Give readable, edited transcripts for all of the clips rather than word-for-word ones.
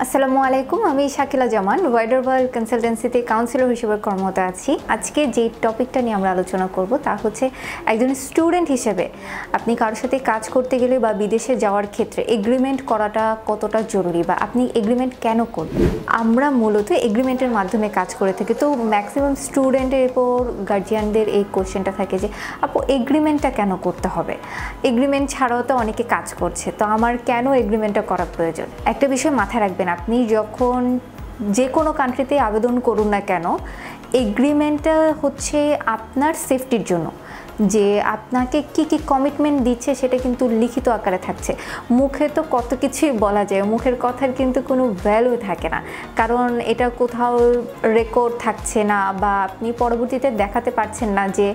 আসসালামু আলাইকুম, আমি শাকিলা জামান ওয়াইডার ওয়ার্ল্ড কনসালটেন্সিতে কাউন্সিলর হিসেবে কর্মরত আছি। আজকে যে টপিকটা নিয়ে আমরা আলোচনা করব তা হচ্ছে একজন স্টুডেন্ট হিসেবে আপনি কারোর সাথে কাজ করতে গেলে বা বিদেশে যাওয়ার ক্ষেত্রে এগ্রিমেন্ট করাটা কতটা জরুরি বা আপনি এগ্রিমেন্ট কেন করবেন। আমরা মূলত এগ্রিমেন্টের মাধ্যমে কাজ করে থাকি, তো ম্যাক্সিমাম স্টুডেন্টের উপর গার্জিয়ানদের এই কোশ্চেনটা থাকে যে আপু এগ্রিমেন্টটা কেন করতে হবে, এগ্রিমেন্ট ছাড়াও তো অনেকে কাজ করছে, তো আমার কেন এগ্রিমেন্টটা করা প্রয়োজন। একটা বিষয় মাথায় রাখবেন, আপনি যখন যে কোনো কান্ট্রিতে আবেদন করুন না কেন, এগ্রিমেন্টটা হচ্ছে আপনার সেফটির জন্য। যে আপনাকে কি কি কমিটমেন্ট দিচ্ছে সেটা কিন্তু লিখিত আকারে থাকছে। মুখে তো কত কিছুই বলা যায়, মুখের কথার কিন্তু কোনো ভ্যালু থাকে না, কারণ এটা কোথাও রেকর্ড থাকছে না বা আপনি পরবর্তীতে দেখাতে পারছেন না যে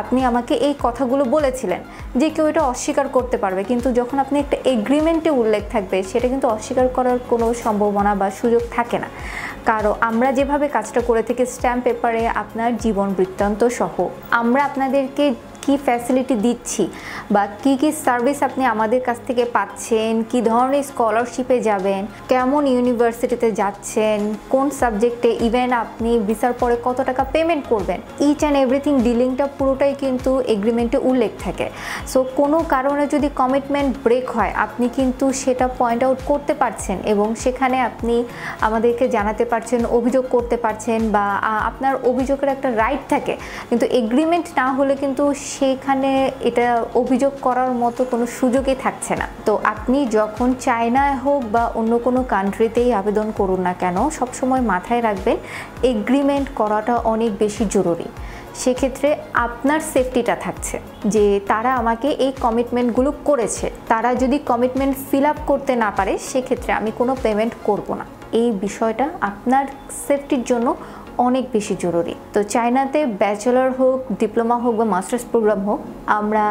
আপনি আমাকে এই কথাগুলো বলেছিলেন। যে কেউ এটা অস্বীকার করতে পারবে, কিন্তু যখন আপনি একটা এগ্রিমেন্টে উল্লেখ থাকবে সেটা কিন্তু অস্বীকার করার কোনো সম্ভাবনা বা সুযোগ থাকে না। কারণ আমরা যেভাবে কাজটা করে থাকি, স্ট্যাম্প পেপারে আপনার জীবন বৃত্তান্ত সহ আমরা আপনাদেরকে কি ফ্যাসিলিটি দিচ্ছি বা কি কি সার্ভিস আপনি আমাদের কাছ থেকে পাচ্ছেন, কি ধরনের স্কলারশিপে যাবেন, কেমন ইউনিভার্সিটিতে যাচ্ছেন, কোন সাবজেক্টে, ইভেন আপনি ভিসার পরে কত টাকা পেমেন্ট করবেন, ইচ অ্যান্ড এভরিথিং ডিলিংটা পুরোটাই কিন্তু এগ্রিমেন্টে উল্লেখ থাকে। সো কোনো কারণে যদি কমিটমেন্ট ব্রেক হয় আপনি কিন্তু সেটা পয়েন্ট আউট করতে পারছেন এবং সেখানে আপনি আমাদেরকে জানাতে পারছেন, অভিযোগ করতে পারছেন বা আপনার অভিযোগের একটা রাইট থাকে। কিন্তু এগ্রিমেন্ট না হলে কিন্তু সেখানে এটা অভিযোগ করার মতো কোনো সুযোগই থাকছে না। তো আপনি যখন চায়নায় হোক বা অন্য কোনো কান্ট্রিতেই আবেদন করুন না কেন, সবসময় মাথায় রাখবেন এগ্রিমেন্ট করাটা অনেক বেশি জরুরি। সেক্ষেত্রে আপনার সেফটিটা থাকছে যে তারা আমাকে এই কমিটমেন্টগুলো করেছে, তারা যদি কমিটমেন্ট ফিল আপ করতে না পারে সেক্ষেত্রে আমি কোনো পেমেন্ট করব না। এই বিষয়টা আপনার সেফটির জন্য অনেক বেশি জরুরি। তো চায়নাতে ব্যাচেলর হোক, ডিপ্লোমা হোক বা মাস্টার্স প্রোগ্রাম হোক, আমরা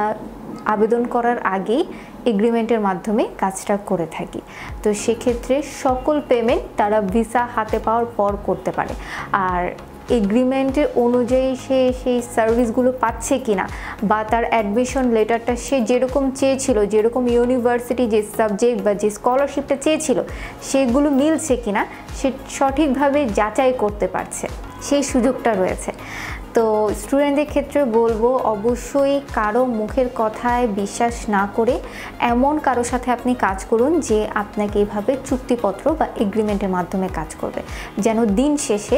আবেদন করার আগেই এগ্রিমেন্টের মাধ্যমে কাজটা করে থাকি। তো সেক্ষেত্রে সকল পেমেন্ট তারা ভিসা হাতে পাওয়ার পর করতে পারে। আর এগ্রিমেন্টের অনুযায়ী সে সেই সার্ভিসগুলো পাচ্ছে কিনা বা তার অ্যাডমিশন লেটারটা সে যেরকম চেয়েছিল, যেরকম ইউনিভার্সিটি যে সাবজেক্ট বা যে স্কলারশিপটা চেয়েছিল সেগুলো মিলছে কিনা সে সঠিকভাবে যাচাই করতে পারছে, সেই সুযোগটা রয়েছে। তো স্টুডেন্টদের ক্ষেত্রে বলবো অবশ্যই কারো মুখের কথায় বিশ্বাস না করে এমন কারোর সাথে আপনি কাজ করুন যে আপনাকে এইভাবে চুক্তিপত্র বা এগ্রিমেন্টের মাধ্যমে কাজ করবে, যেন দিন শেষে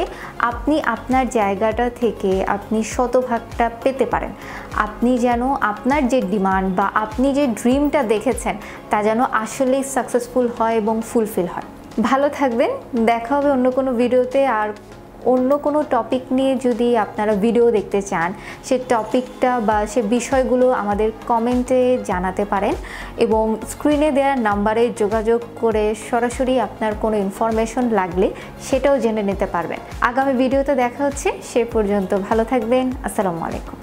আপনি আপনার জায়গাটা থেকে আপনি শতভাগটা পেতে পারেন। আপনি যেন আপনার যে ডিমান্ড বা আপনি যে ড্রিমটা দেখেছেন তা যেন আসলেই সাকসেসফুল হয় এবং ফুলফিল হয়। ভালো থাকবেন, দেখা হবে অন্য কোনো ভিডিওতে। আর অন্য কোনো টপিক নিয়ে যদি আপনারা ভিডিও দেখতে চান, সে টপিকটা বা সে বিষয়গুলো আমাদের কমেন্টে জানাতে পারেন এবং স্ক্রিনে দেওয়া নাম্বারে যোগাযোগ করে সরাসরি আপনার কোনো ইনফরমেশন লাগলে সেটাও জেনে নিতে পারবেন। আগামী ভিডিওতে দেখা হচ্ছে, সে পর্যন্ত ভালো থাকবেন। আসসালামু আলাইকুম।